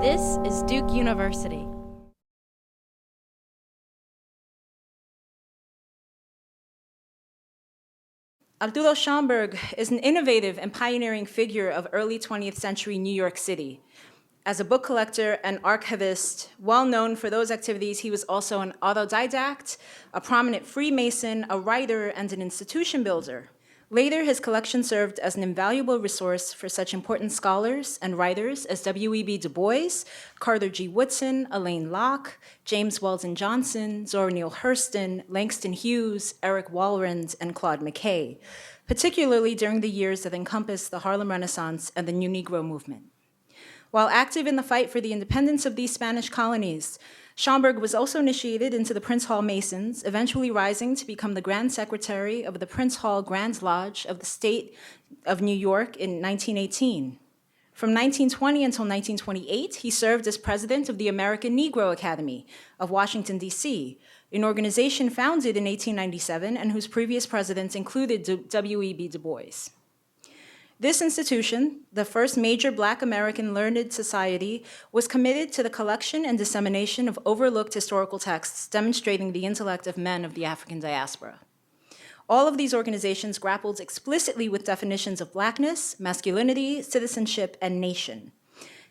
This is Duke University. Arturo Schomburg is an innovative and pioneering figure of early 20th century New York City. As a book collector and archivist, well known for those activities, he was also an autodidact, a prominent Freemason, a writer, and an institution builder. Later, his collection served as an invaluable resource for such important scholars and writers as W.E.B. Du Bois, Carter G. Woodson, Elaine Locke, James Weldon Johnson, Zora Neale Hurston, Langston Hughes, Eric Walrond, and Claude McKay, particularly during the years that encompassed the Harlem Renaissance and the New Negro movement. While active in the fight for the independence of these Spanish colonies, Schomburg was also initiated into the Prince Hall Masons, eventually rising to become the Grand Secretary of the Prince Hall Grand Lodge of the State of New York in 1918. From 1920 until 1928, he served as president of the American Negro Academy of Washington, D.C., an organization founded in 1897 and whose previous presidents included W.E.B. Du Bois. This institution, the first major Black American learned society, was committed to the collection and dissemination of overlooked historical texts demonstrating the intellect of men of the African diaspora. All of these organizations grappled explicitly with definitions of Blackness, masculinity, citizenship, and nation.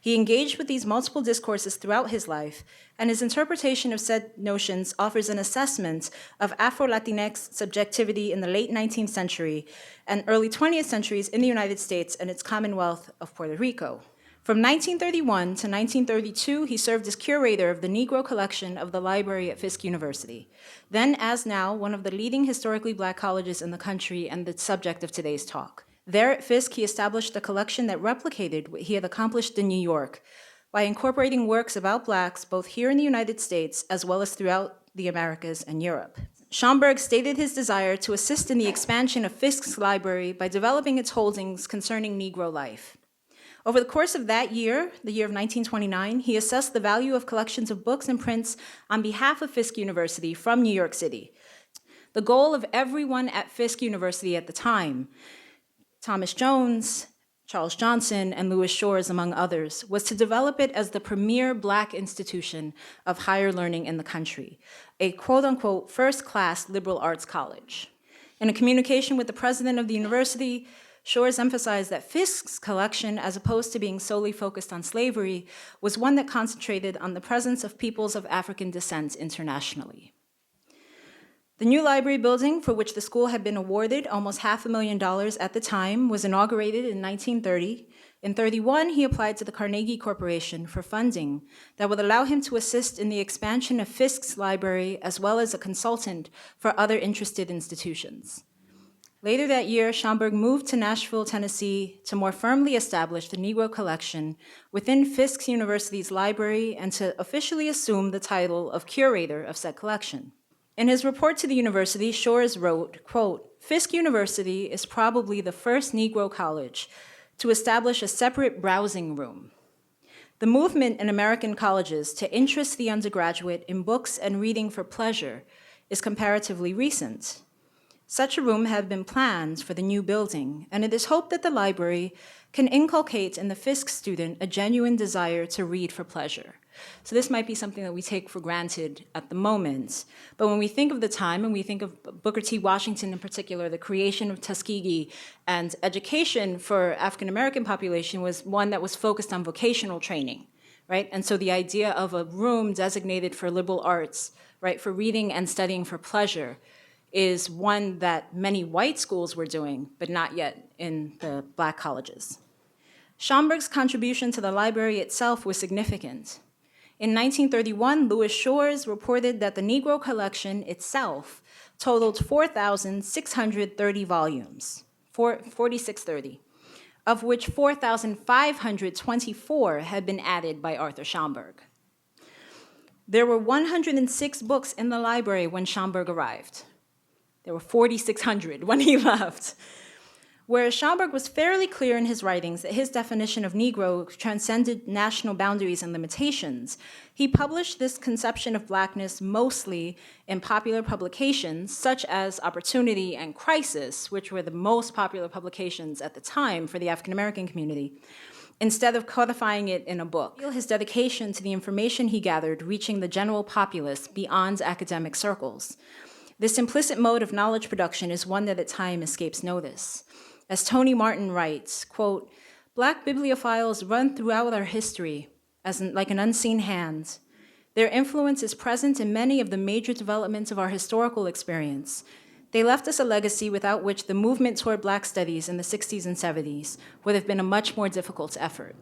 He engaged with these multiple discourses throughout his life, and his interpretation of said notions offers an assessment of afro-Latinx subjectivity in the late 19th century and early 20th centuries in the United States and its Commonwealth of Puerto Rico. From 1931 to 1932, he served as curator of the Negro collection of the library at Fisk University, then as now one of the leading historically Black colleges in the country and the subject of today's talk. There at Fisk, he established a collection that replicated what he had accomplished in New York by incorporating works about Blacks both here in the United States as well as throughout the Americas and Europe. Schomburg stated his desire to assist in the expansion of Fisk's library by developing its holdings concerning Negro life. Over the course of that year, the year of 1929, he assessed the value of collections of books and prints on behalf of Fisk University from New York City. The goal of everyone at Fisk University at the time, Thomas Jones, Charles Johnson, and Louis Shores, among others, was to develop it as the premier Black institution of higher learning in the country, a quote-unquote first-class liberal arts college. In a communication with the president of the university, Shores emphasized that Fisk's collection, as opposed to being solely focused on slavery, was one that concentrated on the presence of peoples of African descent internationally. The new library building, for which the school had been awarded almost $500,000 at the time, was inaugurated in 1930. In 1931, he applied to the Carnegie Corporation for funding that would allow him to assist in the expansion of Fisk's library as well as a consultant for other interested institutions. Later that year, Schomburg moved to Nashville, Tennessee to more firmly establish the Negro collection within Fisk University's library and to officially assume the title of curator of said collection. In his report to the university, Shores wrote, quote, "Fisk University is probably the first Negro college to establish a separate browsing room. The movement in American colleges to interest the undergraduate in books and reading for pleasure is comparatively recent. Such a room had been planned for the new building, and it is hoped that the library can inculcate in the Fisk student a genuine desire to read for pleasure." So this might be something that we take for granted at the moment, but when we think of the time and we think of Booker T. Washington in particular, the creation of Tuskegee and education for African American population was one that was focused on vocational training, right? And so the idea of a room designated for liberal arts, right, for reading and studying for pleasure, is one that many white schools were doing, but not yet in the Black colleges. Schomburg's contribution to the library itself was significant. In 1931, Louis Shores reported that the Negro collection itself totaled 4,630 volumes, 4630, of which 4,524 had been added by Arthur Schomburg. There were 106 books in the library when Schomburg arrived. There were 4,600 when he left. Whereas Schomburg was fairly clear in his writings that his definition of Negro transcended national boundaries and limitations, he published this conception of Blackness mostly in popular publications such as Opportunity and Crisis, which were the most popular publications at the time for the African American community, instead of codifying it in a book. His dedication to the information he gathered reaching the general populace beyond academic circles. This implicit mode of knowledge production is one that at times escapes notice. As Tony Martin writes, quote, "Black bibliophiles run throughout our history like an unseen hand. Their influence is present in many of the major developments of our historical experience. They left us a legacy without which the movement toward Black studies in the 60s and 70s would have been a much more difficult effort."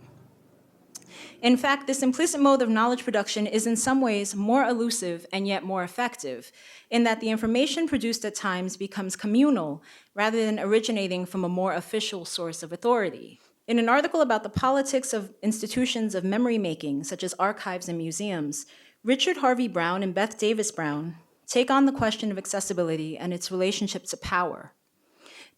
In fact, this implicit mode of knowledge production is in some ways more elusive and yet more effective, in that the information produced at times becomes communal rather than originating from a more official source of authority. In an article about the politics of institutions of memory making, such as archives and museums, Richard Harvey Brown and Beth Davis Brown take on the question of accessibility and its relationship to power.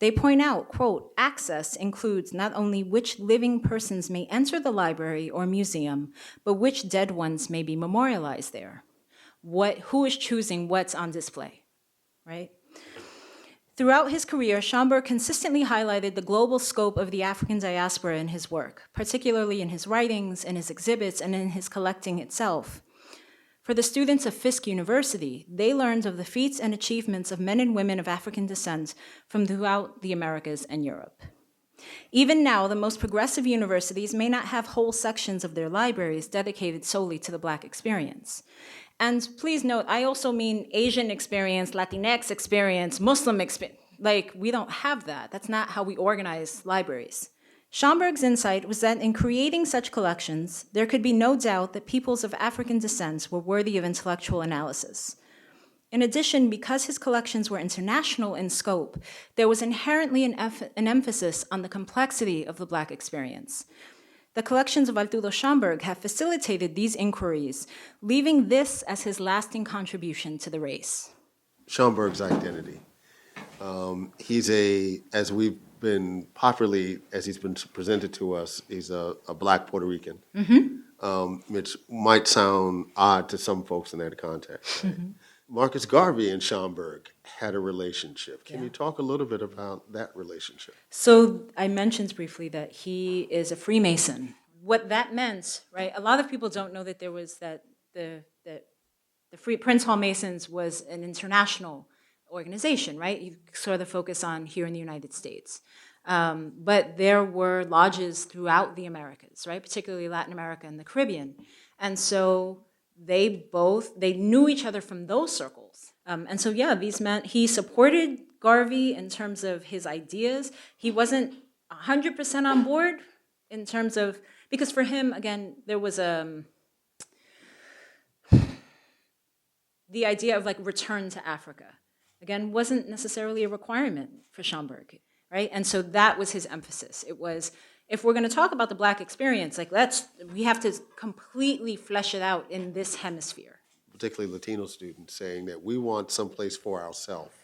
They point out, quote, "Access includes not only which living persons may enter the library or museum, but which dead ones may be memorialized there. Who is choosing what's on display," right? Throughout his career, Schomburg consistently highlighted the global scope of the African diaspora in his work, particularly in his writings, in his exhibits, and in his collecting itself. For the students of Fisk University, they learned of the feats and achievements of men and women of African descent from throughout the Americas and Europe. Even now, the most progressive universities may not have whole sections of their libraries dedicated solely to the Black experience. And please note, I also mean Asian experience, Latinx experience, Muslim experience. Like, we don't have that. That's not how we organize libraries. Schomburg's insight was that in creating such collections, there could be no doubt that peoples of African descent were worthy of intellectual analysis. In addition, because his collections were international in scope, there was inherently an emphasis on the complexity of the Black experience. The collections of Arturo Schomburg have facilitated these inquiries, leaving this as his lasting contribution to the race. Schomburg's identity. As we've been popularly, as he's been presented to us, he's a Black Puerto Rican, which might sound odd to some folks in that context. Right? Marcus Garvey and Schomburg had a relationship. Can you talk a little bit about that relationship? So I mentioned briefly that he is a Freemason. What that meant, right? A lot of people don't know that there was the Prince Hall Masons was an international organization, right? You sort of focus on here in the United States. But there were lodges throughout the Americas, right? Particularly Latin America and the Caribbean. And so they knew each other from those circles. And so, yeah, these men, he supported Garvey in terms of his ideas. He wasn't 100% on board in terms of, because for him, again, there was the idea of like return to Africa. Again, wasn't necessarily a requirement for Schomburg, right? And so that was his emphasis. It was, if we're going to talk about the Black experience, like we have to completely flesh it out in this hemisphere. Particularly Latino students saying that we want someplace for ourselves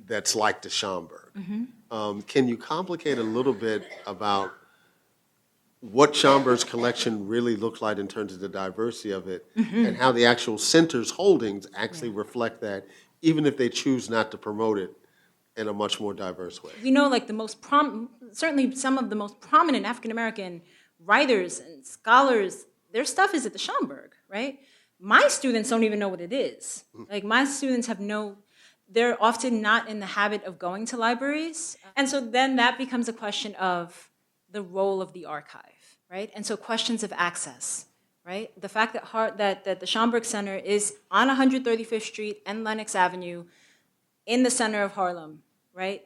that's like the Schomburg. Can you complicate a little bit about what Schomburg's collection really looked like in terms of the diversity of it and how the actual center's holdings actually reflect that, even if they choose not to promote it in a much more diverse way? We know, like, certainly some of the most prominent African-American writers and scholars, their stuff is at the Schomburg, right? My students don't even know what it is. Like, my students they're often not in the habit of going to libraries. And so then that becomes a question of the role of the archive, right? And so questions of access, right? The fact that the Schomburg Center is on 135th Street and Lenox Avenue in the center of Harlem, right,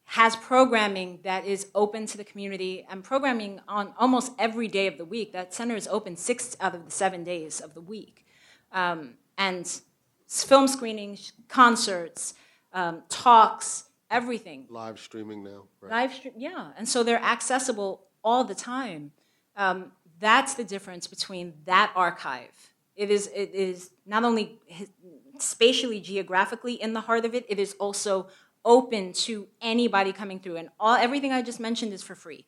has programming that is open to the community and programming on almost every day of the week. That center is open 6 out of the 7 days of the week. And film screenings, concerts, talks, everything. Live streaming now, right? Yeah, and so they're accessible all the time. That's the difference between that archive. It is not only spatially, geographically in the heart of it, it is also open to anybody coming through. And everything I just mentioned is for free.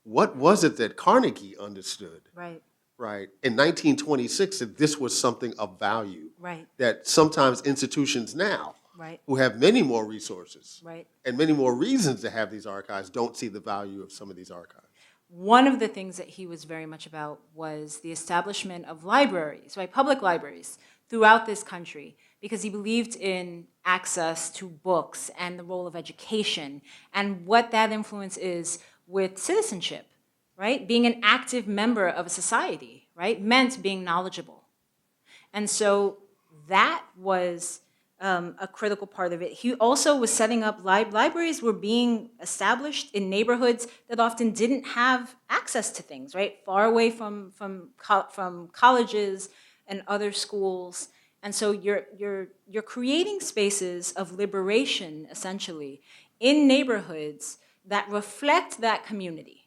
What was it that Carnegie understood? Right. Right. In 1926, that this was something of value. Right. That sometimes institutions now, right, who have many more resources, right, and many more reasons to have these archives, don't see the value of some of these archives. one of the things that he was very much about was the establishment of libraries, right, public libraries throughout this country, because he believed in access to books and the role of education and what that influence is with citizenship, right? Being an active member of a society, right, meant being knowledgeable. And so that was a critical part of it. He also was setting up libraries were being established in neighborhoods that often didn't have access to things, right? Far away from colleges and other schools. And so you're creating spaces of liberation, essentially, in neighborhoods that reflect that community.